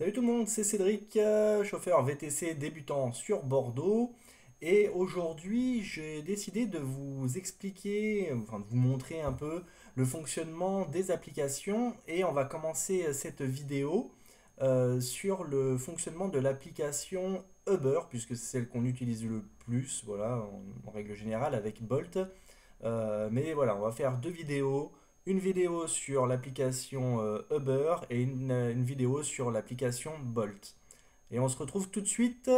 Salut tout le monde, c'est Cédric, chauffeur VTC débutant sur Bordeaux. Et aujourd'hui, j'ai décidé de vous expliquer, enfin de vous montrer un peu le fonctionnement des applications. Et on va commencer cette vidéo sur le fonctionnement de l'application Uber, puisque c'est celle qu'on utilise le plus, voilà, en règle générale avec Bolt. Mais voilà, on va faire deux vidéos. Une vidéo sur l'application Uber et une vidéo sur l'application Bolt. Et on se retrouve tout de suite.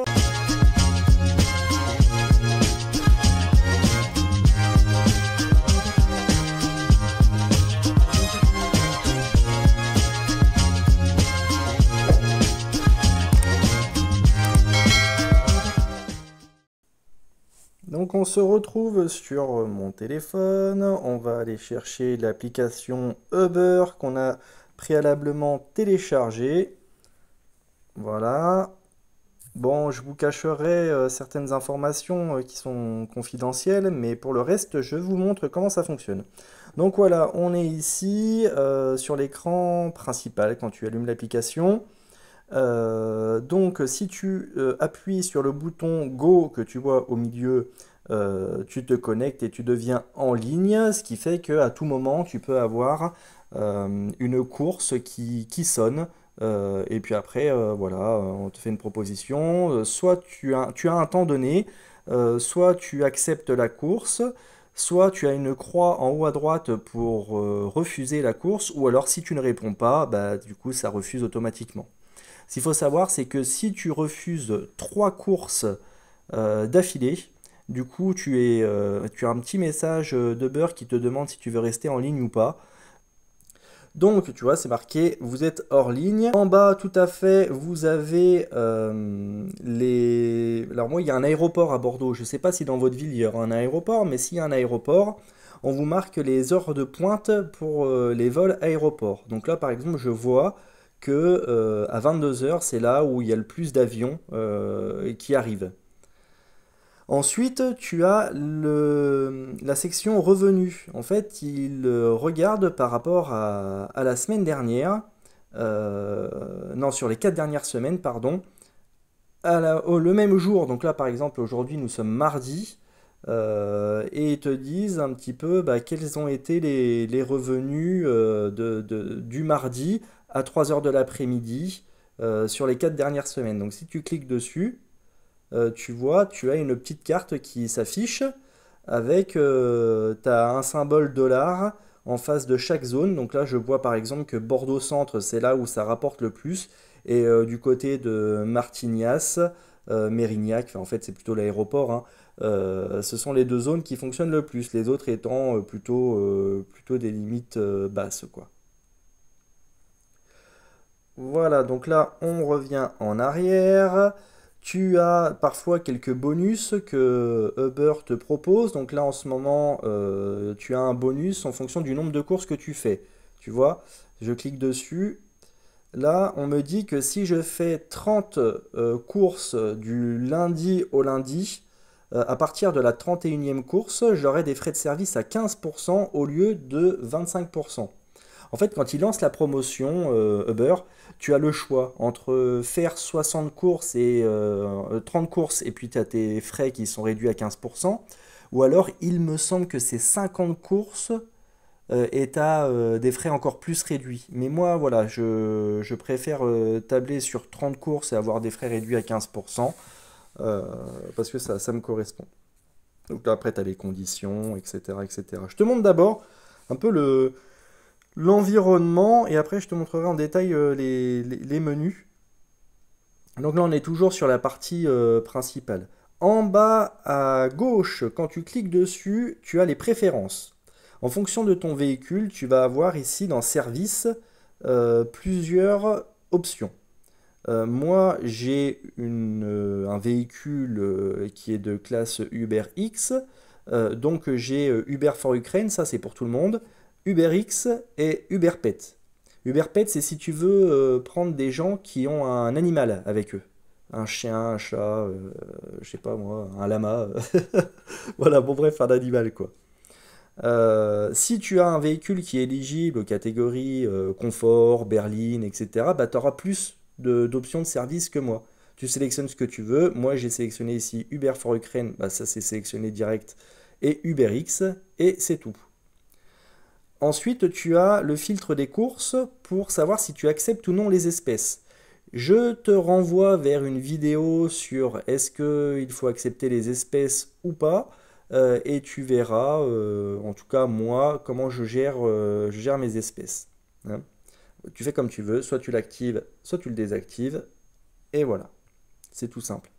Donc on se retrouve sur mon téléphone. On va aller chercher l'application Uber qu'on a préalablement téléchargée. Voilà. Bon, je vous cacherai certaines informations qui sont confidentielles, mais pour le reste, je vous montre comment ça fonctionne. Donc voilà, on est ici sur l'écran principal quand tu allumes l'application. Donc si tu appuies sur le bouton Go que tu vois au milieu, tu te connectes et tu deviens en ligne, ce qui fait qu'à tout moment, tu peux avoir une course qui sonne. Et puis après, voilà, on te fait une proposition. Soit tu as un temps donné, soit tu acceptes la course, soit tu as une croix en haut à droite pour refuser la course, ou alors si tu ne réponds pas, bah, du coup, ça refuse automatiquement. Ce qu'il faut savoir, c'est que si tu refuses trois courses d'affilée, du coup, tu as un petit message d'Uber qui te demande si tu veux rester en ligne ou pas. Donc, tu vois, c'est marqué, vous êtes hors ligne. En bas, tout à fait, vous avez les... Alors moi, il y a un aéroport à Bordeaux. Je ne sais pas si dans votre ville, il y aura un aéroport, mais s'il y a un aéroport, on vous marque les heures de pointe pour les vols aéroports. Donc là, par exemple, je vois que à 22 heures, c'est là où il y a le plus d'avions qui arrivent. Ensuite, tu as la section revenus. En fait, il regarde par rapport à la semaine dernière, non, sur les 4 dernières semaines, pardon, le même jour. Donc là, par exemple, aujourd'hui, nous sommes mardi, et ils te disent un petit peu bah, quels ont été les revenus du mardi à 3 heures de l'après-midi sur les 4 dernières semaines. Donc si tu cliques dessus, tu vois, tu as une petite carte qui s'affiche avec, tu as un symbole dollar en face de chaque zone. Donc là, je vois par exemple que Bordeaux Centre, c'est là où ça rapporte le plus. Et du côté de Martignas, Mérignac, enfin, en fait c'est plutôt l'aéroport, hein, ce sont les deux zones qui fonctionnent le plus. Les autres étant plutôt des limites basses, quoi. Voilà, donc là, on revient en arrière. Tu as parfois quelques bonus que Uber te propose. Donc là, en ce moment, tu as un bonus en fonction du nombre de courses que tu fais. Tu vois, je clique dessus. Là, on me dit que si je fais 30 courses du lundi au lundi, à partir de la 31e course, j'aurai des frais de service à 15% au lieu de 25%. En fait, quand ils lancent la promotion Uber, tu as le choix entre faire 60 courses et 30 courses et puis tu as tes frais qui sont réduits à 15%. Ou alors, il me semble que c'est 50 courses et tu as des frais encore plus réduits. Mais moi, voilà, je préfère tabler sur 30 courses et avoir des frais réduits à 15% euh, parce que ça me correspond. Donc là, après, tu as les conditions, etc., etc. Je te montre d'abord un peu l'environnement et après je te montrerai en détail les menus. Donc là on est toujours sur la partie principale. En bas à gauche, quand tu cliques dessus, tu as les préférences. En fonction de ton véhicule, tu vas avoir ici dans Service plusieurs options. Moi, j'ai un véhicule qui est de classe Uber X. Donc j'ai Uber for Ukraine, ça c'est pour tout le monde. UberX et UberPet. UberPet, c'est si tu veux prendre des gens qui ont un animal avec eux. Un chien, un chat, je sais pas moi, un lama. Voilà, bon bref, un animal quoi. Si tu as un véhicule qui est éligible aux catégories confort, berline, etc., bah, tu auras plus d'options de service que moi. Tu sélectionnes ce que tu veux. Moi, j'ai sélectionné ici Uber for Ukraine. Bah, ça, c'est sélectionné direct. Et UberX. Et c'est tout. Ensuite, tu as le filtre des courses pour savoir si tu acceptes ou non les espèces. Je te renvoie vers une vidéo sur est-ce qu'il faut accepter les espèces ou pas. Et tu verras, en tout cas moi, comment je gère mes espèces. Hein. Tu fais comme tu veux, soit tu l'actives, soit tu le désactives. Et voilà, c'est tout simple.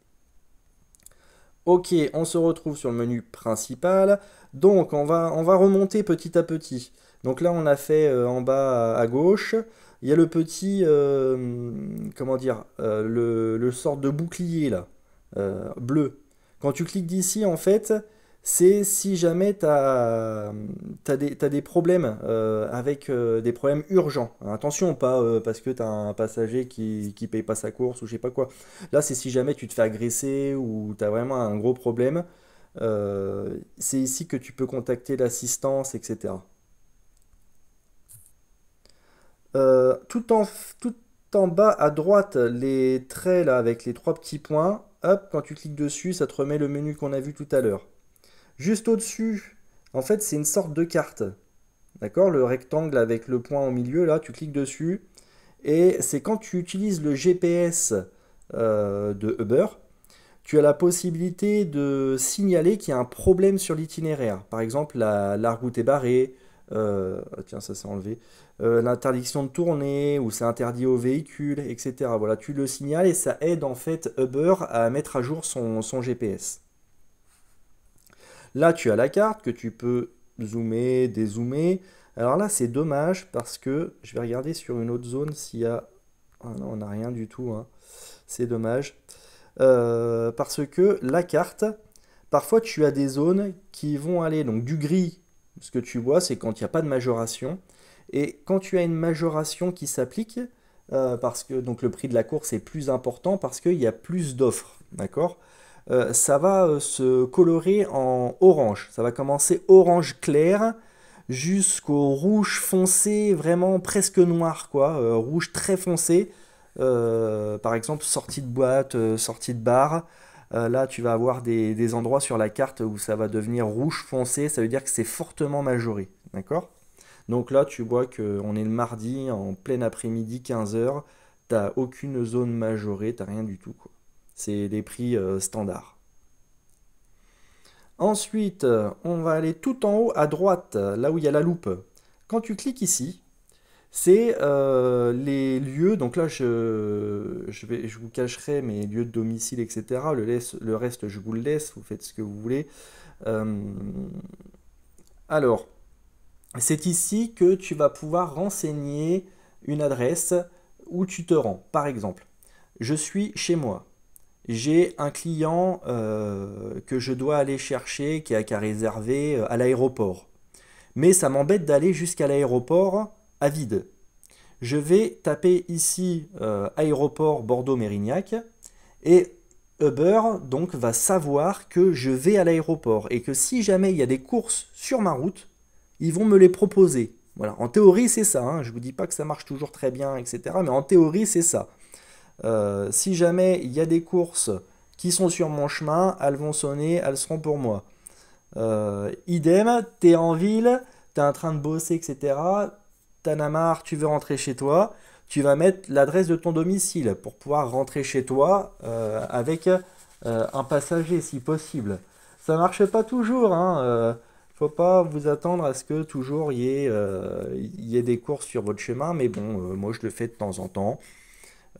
Ok, on se retrouve sur le menu principal. Donc, on va remonter petit à petit. Donc là, on a fait en bas à gauche. Il y a le petit, comment dire, le sort de bouclier là, bleu. Quand tu cliques d'ici, en fait, c'est si jamais t'as des problèmes avec des problèmes urgents. Attention, pas parce que tu as un passager qui paye pas sa course ou je sais pas quoi. Là, c'est si jamais tu te fais agresser ou tu as vraiment un gros problème. C'est ici que tu peux contacter l'assistance, etc. Tout en bas à droite, les traits là avec les trois petits points, hop, quand tu cliques dessus, ça te remet le menu qu'on a vu tout à l'heure. Juste au-dessus, en fait, c'est une sorte de carte. D'accord? Le rectangle avec le point au milieu, là, tu cliques dessus. Et c'est quand tu utilises le GPS de Uber, tu as la possibilité de signaler qu'il y a un problème sur l'itinéraire. Par exemple, la route est barrée, tiens, ça s'est enlevé, l'interdiction de tourner, ou c'est interdit aux véhicules, etc. Voilà, tu le signales et ça aide en fait Uber à mettre à jour son GPS. Là, tu as la carte que tu peux zoomer, dézoomer. Alors là, c'est dommage parce que je vais regarder sur une autre zone s'il y a... Ah non, on n'a rien du tout, hein. C'est dommage. Parce que la carte, parfois tu as des zones qui vont aller donc du gris, ce que tu vois, c'est quand il n'y a pas de majoration. Et quand tu as une majoration qui s'applique, parce que donc le prix de la course est plus important parce qu'il y a plus d'offres, d'accord? Ça va se colorer en orange. Ça va commencer orange clair jusqu'au rouge foncé, vraiment presque noir, quoi. Rouge très foncé. Par exemple, sortie de boîte, sortie de bar. Là, tu vas avoir des endroits sur la carte où ça va devenir rouge foncé. Ça veut dire que c'est fortement majoré. D'accord? Donc là, tu vois qu'on est le mardi, en plein après-midi, 15 h. T'as aucune zone majorée, t'as rien du tout, quoi. C'est les prix standards. Ensuite, on va aller tout en haut à droite, là où il y a la loupe. Quand tu cliques ici, c'est les lieux. Donc là, je vous cacherai mes lieux de domicile, etc. Le reste, je vous le laisse. Vous faites ce que vous voulez. Euh, alors, c'est ici que tu vas pouvoir renseigner une adresse où tu te rends. Par exemple, je suis chez moi. J'ai un client que je dois aller chercher, qui a qu'à réserver à l'aéroport. Mais ça m'embête d'aller jusqu'à l'aéroport à vide. Je vais taper ici aéroport Bordeaux-Mérignac et Uber donc va savoir que je vais à l'aéroport et que si jamais il y a des courses sur ma route, ils vont me les proposer. Voilà, en théorie c'est ça, hein. Je ne vous dis pas que ça marche toujours très bien, etc. Mais en théorie c'est ça. Si jamais il y a des courses qui sont sur mon chemin, elles vont sonner, elles seront pour moi. Idem, t'es en ville, t'es en train de bosser, etc. T'en as marre, tu veux rentrer chez toi, tu vas mettre l'adresse de ton domicile pour pouvoir rentrer chez toi avec un passager si possible. Ça marche pas toujours, hein. Faut pas vous attendre à ce que toujours il y ait des courses sur votre chemin, mais bon, moi je le fais de temps en temps.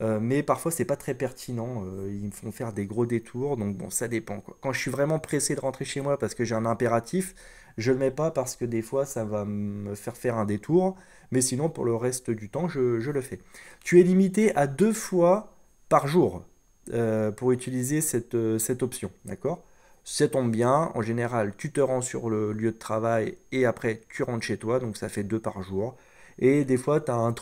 Mais parfois c'est pas très pertinent, ils me font faire des gros détours, donc bon ça dépend, quoi. Quand je suis vraiment pressé de rentrer chez moi parce que j'ai un impératif, je le mets pas parce que des fois ça va me faire faire un détour, mais sinon pour le reste du temps je le fais. Tu es limité à 2 fois par jour pour utiliser cette option, d'accord? Ça tombe bien, en général tu te rends sur le lieu de travail et après tu rentres chez toi, donc ça fait 2 par jour. Et des fois, tu as une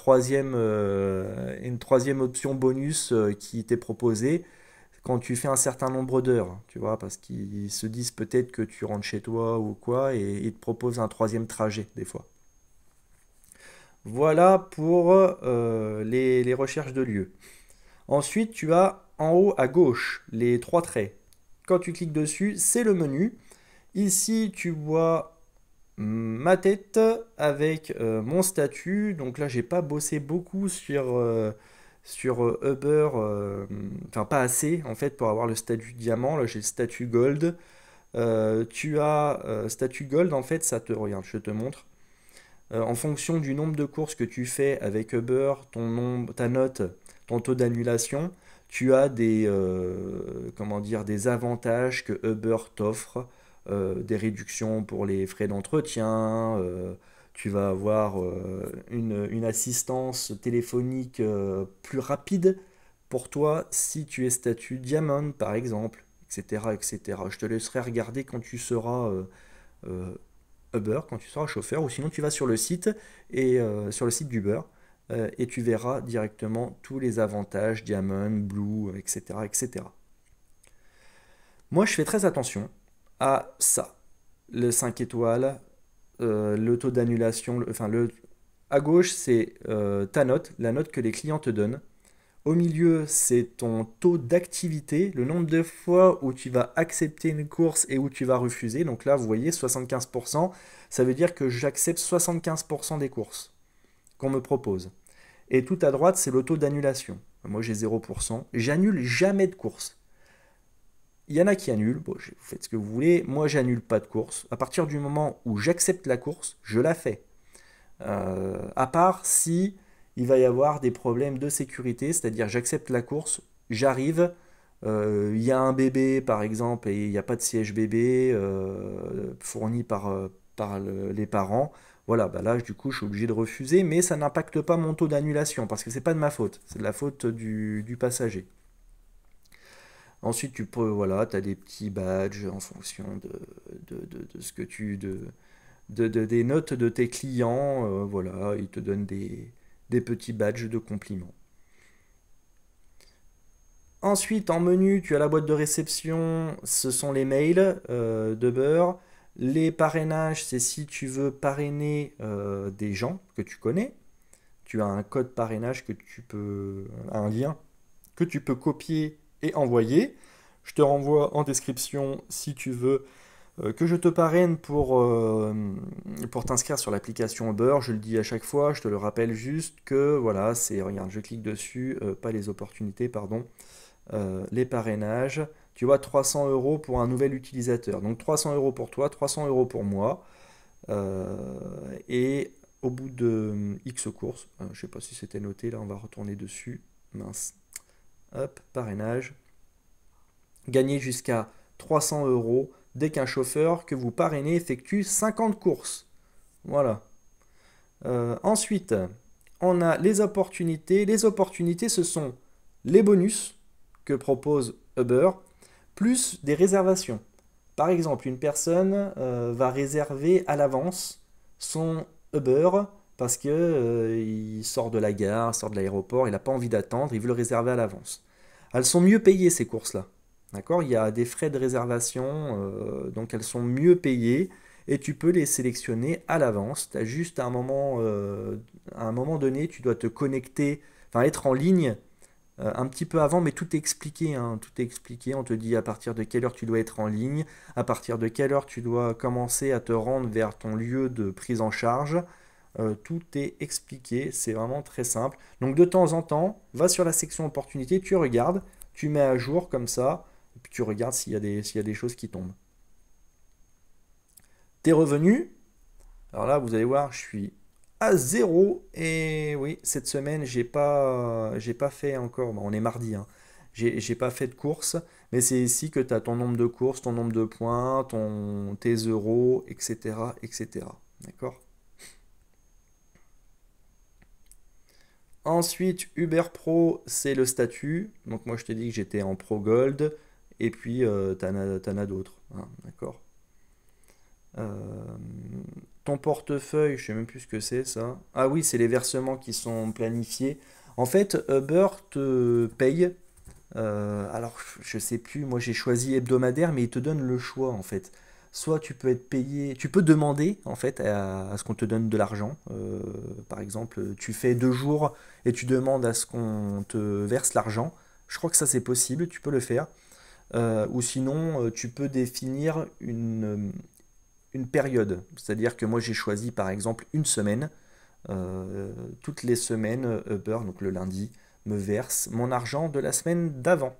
troisième option bonus qui t'est proposée quand tu fais un certain nombre d'heures, tu vois, parce qu'ils se disent peut-être que tu rentres chez toi ou quoi, et ils te proposent un troisième trajet, des fois. Voilà pour les recherches de lieux. Ensuite, tu as en haut à gauche les trois traits. Quand tu cliques dessus, c'est le menu. Ici, tu vois ma tête avec mon statut. Donc là, j'ai pas bossé beaucoup sur Uber, enfin pas assez en fait pour avoir le statut diamant. Là, j'ai le statut gold. Tu as statut gold, en fait, ça te regarde, je te montre. En fonction du nombre de courses que tu fais avec Uber, ton nombre, ta note, ton taux d'annulation, tu as comment dire, des avantages que Uber t'offre, des réductions pour les frais d'entretien, tu vas avoir une assistance téléphonique plus rapide pour toi si tu es statut Diamond par exemple, etc., etc. Je te laisserai regarder quand tu seras euh, Uber, quand tu seras chauffeur, ou sinon tu vas sur le site et sur le site d'Uber et tu verras directement tous les avantages, Diamond, Blue, etc., etc. Moi, je fais très attention à ça. Le 5 étoiles, le taux d'annulation, à gauche, c'est ta note, la note que les clients te donnent. Au milieu, c'est ton taux d'activité, le nombre de fois où tu vas accepter une course et où tu vas refuser. Donc là, vous voyez, 75%, ça veut dire que j'accepte 75% des courses qu'on me propose. Et tout à droite, c'est le taux d'annulation. Moi, j'ai 0%. J'annule jamais de course. Il y en a qui annulent, bon, vous faites ce que vous voulez. Moi, j'annule pas de course. À partir du moment où j'accepte la course, je la fais. À part si il va y avoir des problèmes de sécurité, c'est-à-dire j'accepte la course, j'arrive, il y a un bébé par exemple et il n'y a pas de siège bébé fourni par les parents. Voilà, bah là du coup je suis obligé de refuser, mais ça n'impacte pas mon taux d'annulation parce que c'est pas de ma faute, c'est de la faute du passager. Ensuite, tu peux, voilà, tu as des petits badges en fonction de ce que des notes de tes clients. Voilà, ils te donnent des petits badges de compliments. Ensuite, en menu, tu as la boîte de réception, ce sont les mails de Beurre. Les parrainages, c'est si tu veux parrainer des gens que tu connais. Tu as un code parrainage que tu peux, un lien que tu peux copier et envoyer. Je te renvoie en description si tu veux que je te parraine pour t'inscrire sur l'application Uber. Je le dis à chaque fois, je te le rappelle juste que voilà, c'est, regarde, je clique dessus, pas les opportunités, pardon, les parrainages. Tu vois, 300 euros pour un nouvel utilisateur. Donc 300 euros pour toi, 300 euros pour moi. Et au bout de X courses, je ne sais pas si c'était noté, là on va retourner dessus. Mince. Hop, parrainage. Gagner jusqu'à 300 euros dès qu'un chauffeur que vous parrainez effectue 50 courses. Voilà. Ensuite, on a les opportunités. Les opportunités, ce sont les bonus que propose Uber, plus des réservations. Par exemple, une personne va réserver à l'avance son Uber parce que il sort de la gare, sort de l'aéroport, il n'a pas envie d'attendre, il veut le réserver à l'avance. Elles sont mieux payées ces courses-là. D'accord? Il y a des frais de réservation, donc elles sont mieux payées et tu peux les sélectionner à l'avance. Tu as juste à un moment donné, tu dois te connecter, enfin être en ligne un petit peu avant, mais tout est expliqué, hein, tout est expliqué. On te dit à partir de quelle heure tu dois être en ligne, à partir de quelle heure tu dois commencer à te rendre vers ton lieu de prise en charge. Tout est expliqué, c'est vraiment très simple. Donc de temps en temps, va sur la section opportunité, tu regardes, tu mets à jour comme ça, et puis tu regardes s'il y a des choses qui tombent. Tes revenus, alors là vous allez voir, je suis à zéro. Et oui, cette semaine, j'ai pas fait encore. Bon, on est mardi, hein. J'ai pas fait de course, mais c'est ici que tu as ton nombre de courses, ton nombre de points, tes euros, etc., etc. D'accord? Ensuite, Uber Pro, c'est le statut. Donc moi, je t'ai dit que j'étais en Pro Gold. Et puis, t'en as d'autres, hein, d'accord? Euh, Ton portefeuille, je sais même plus ce que c'est ça. Ah oui, c'est les versements qui sont planifiés. En fait, Uber te paye. Alors, je sais plus, moi j'ai choisi hebdomadaire, mais il te donne le choix en fait. soit tu peux être payé, tu peux demander en fait à ce qu'on te donne de l'argent. Par exemple, tu fais 2 jours et tu demandes à ce qu'on te verse l'argent. Je crois que ça c'est possible, tu peux le faire. Ou sinon, tu peux définir une période. C'est-à-dire que moi j'ai choisi par exemple une semaine. Toutes les semaines, Uber, donc le lundi, me verse mon argent de la semaine d'avant.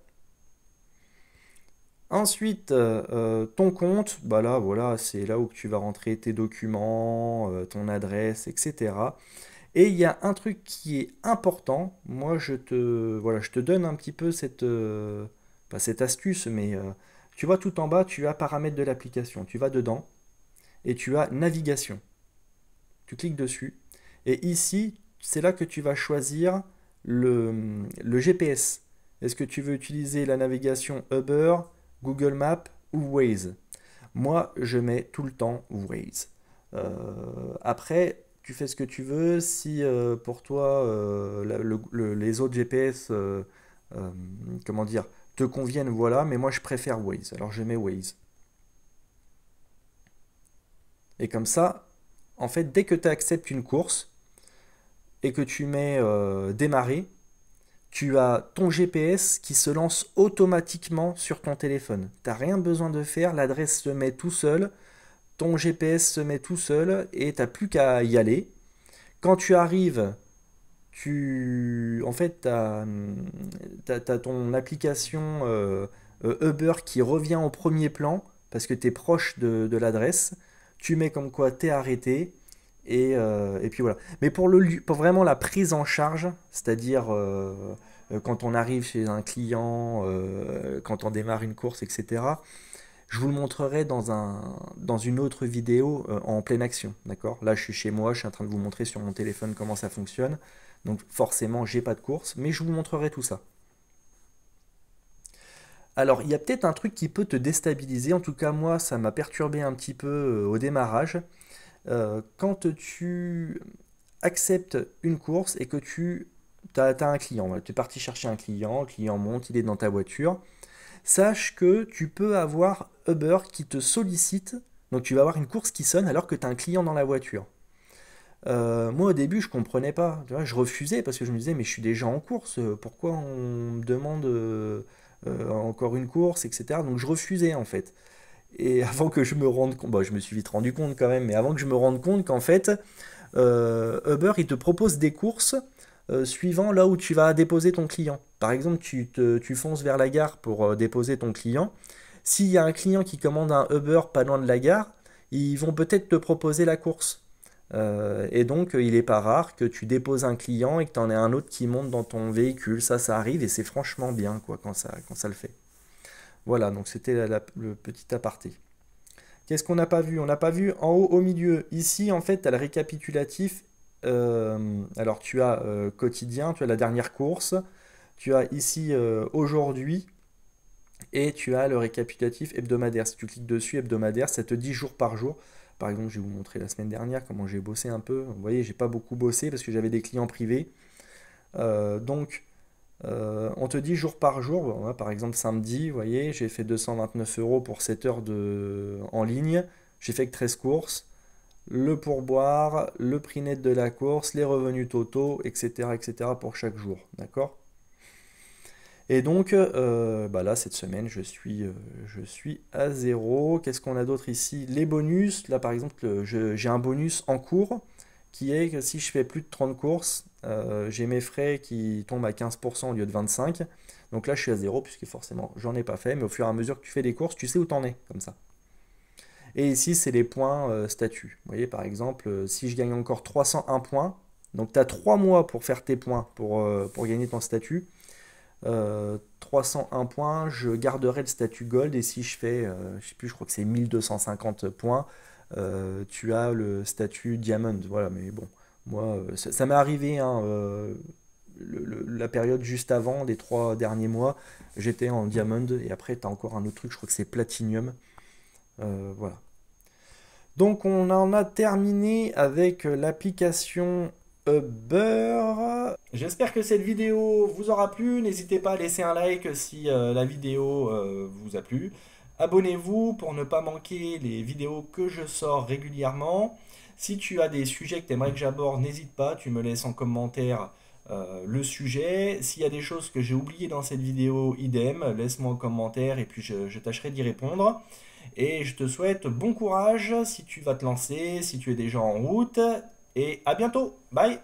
Ensuite, ton compte, bah là, voilà, c'est là où tu vas rentrer tes documents, ton adresse, etc. Et il y a un truc qui est important. Moi, voilà, je te donne un petit peu pas cette astuce, mais tu vois tout en bas, tu as paramètres de l'application. Tu vas dedans et tu as navigation. Tu cliques dessus. Et ici, c'est là que tu vas choisir le GPS. Est-ce que tu veux utiliser la navigation Uber, Google Maps ou Waze? Moi, je mets tout le temps Waze. Après, tu fais ce que tu veux. Si pour toi, les autres GPS, euh, comment dire, te conviennent, voilà. Mais moi, je préfère Waze. Alors, je mets Waze. Et comme ça, en fait, dès que tu acceptes une course et que tu mets démarrer, tu as ton GPS qui se lance automatiquement sur ton téléphone. Tu n'as rien besoin de faire, l'adresse se met tout seul, ton GPS se met tout seul et tu n'as plus qu'à y aller. Quand tu arrives, en fait, tu as, ton application Uber qui revient au premier plan parce que tu es proche de l'adresse. Tu mets comme quoi tu es arrêté. Et puis voilà. Mais pour vraiment la prise en charge, c'est-à-dire quand on arrive chez un client, quand on démarre une course, etc., je vous le montrerai dans une autre vidéo en pleine action. D'accord? Là, je suis chez moi, je suis en train de vous montrer sur mon téléphone comment ça fonctionne. Donc forcément, j'ai pas de course, mais je vous montrerai tout ça. Alors, il y a peut-être un truc qui peut te déstabiliser. En tout cas, moi, ça m'a perturbé un petit peu au démarrage. Quand tu acceptes une course et que tu as un client, voilà, tu es parti chercher un client, le client monte, il est dans ta voiture, sache que tu peux avoir Uber qui te sollicite, donc tu vas avoir une course qui sonne alors que tu as un client dans la voiture. Moi au début je comprenais pas, tu vois, je refusais parce que je me disais mais je suis déjà en course, pourquoi on me demande encore une course, etc. Donc je refusais en fait. Et avant que je me rende compte, bon, je me suis vite rendu compte quand même, mais avant que je me rende compte qu'en fait Uber il te propose des courses suivant là où tu vas déposer ton client. Par exemple, tu fonces vers la gare pour déposer ton client. S'il y a un client qui commande un Uber pas loin de la gare, ils vont peut-être te proposer la course. Et donc, il n'est pas rare que tu déposes un client et que tu en aies un autre qui monte dans ton véhicule. Ça arrive et c'est franchement bien quoi, quand ça le fait. Voilà, donc c'était le petit aparté. Qu'est-ce qu'on n'a pas vu? On n'a pas vu en haut au milieu. Ici, en fait, tu as le récapitulatif. Alors, tu as quotidien, tu as la dernière course. Tu as ici aujourd'hui et tu as le récapitulatif hebdomadaire. Si tu cliques dessus, hebdomadaire, ça te dit jour par jour. Par exemple, je vais vous montrer la semaine dernière comment j'ai bossé un peu. Vous voyez, j'ai pas beaucoup bossé parce que j'avais des clients privés. Donc, on te dit jour par jour. Bon, par exemple, samedi, vous voyez, j'ai fait 229 euros pour 7 heures en ligne. J'ai fait que 13 courses. Le pourboire, le prix net de la course, les revenus totaux, etc., etc. pour chaque jour. D'accord? Et donc, bah là, cette semaine, je suis à zéro. Qu'est-ce qu'on a d'autre ici? Les bonus. Là, par exemple, j'ai un bonus en cours qui est que si je fais plus de 30 courses, j'ai mes frais qui tombent à 15% au lieu de 25. Donc là, je suis à zéro puisque forcément, j'en ai pas fait. Mais au fur et à mesure que tu fais des courses, tu sais où t'en es, comme ça. Et ici, c'est les points statut. Vous voyez, par exemple, si je gagne encore 301 points, donc tu as 3 mois pour faire tes points pour gagner ton statut. 301 points, je garderai le statut gold et si je fais, je sais plus, je crois que c'est 1250 points, tu as le statut diamond. Voilà, mais bon, moi, ça m'est arrivé, hein, la période juste avant, les 3 derniers mois, j'étais en diamond et après, tu as encore un autre truc, je crois que c'est platinum. Voilà. Donc on en a terminé avec l'application Uber. J'espère que cette vidéo vous aura plu. N'hésitez pas à laisser un like si la vidéo vous a plu. Abonnez-vous pour ne pas manquer les vidéos que je sors régulièrement. Si tu as des sujets que tu aimerais que j'aborde, n'hésite pas, tu me laisses en commentaire le sujet. S'il y a des choses que j'ai oubliées dans cette vidéo, idem, laisse-moi en commentaire et puis je tâcherai d'y répondre. Et je te souhaite bon courage si tu vas te lancer, si tu es déjà en route. Et à bientôt. Bye.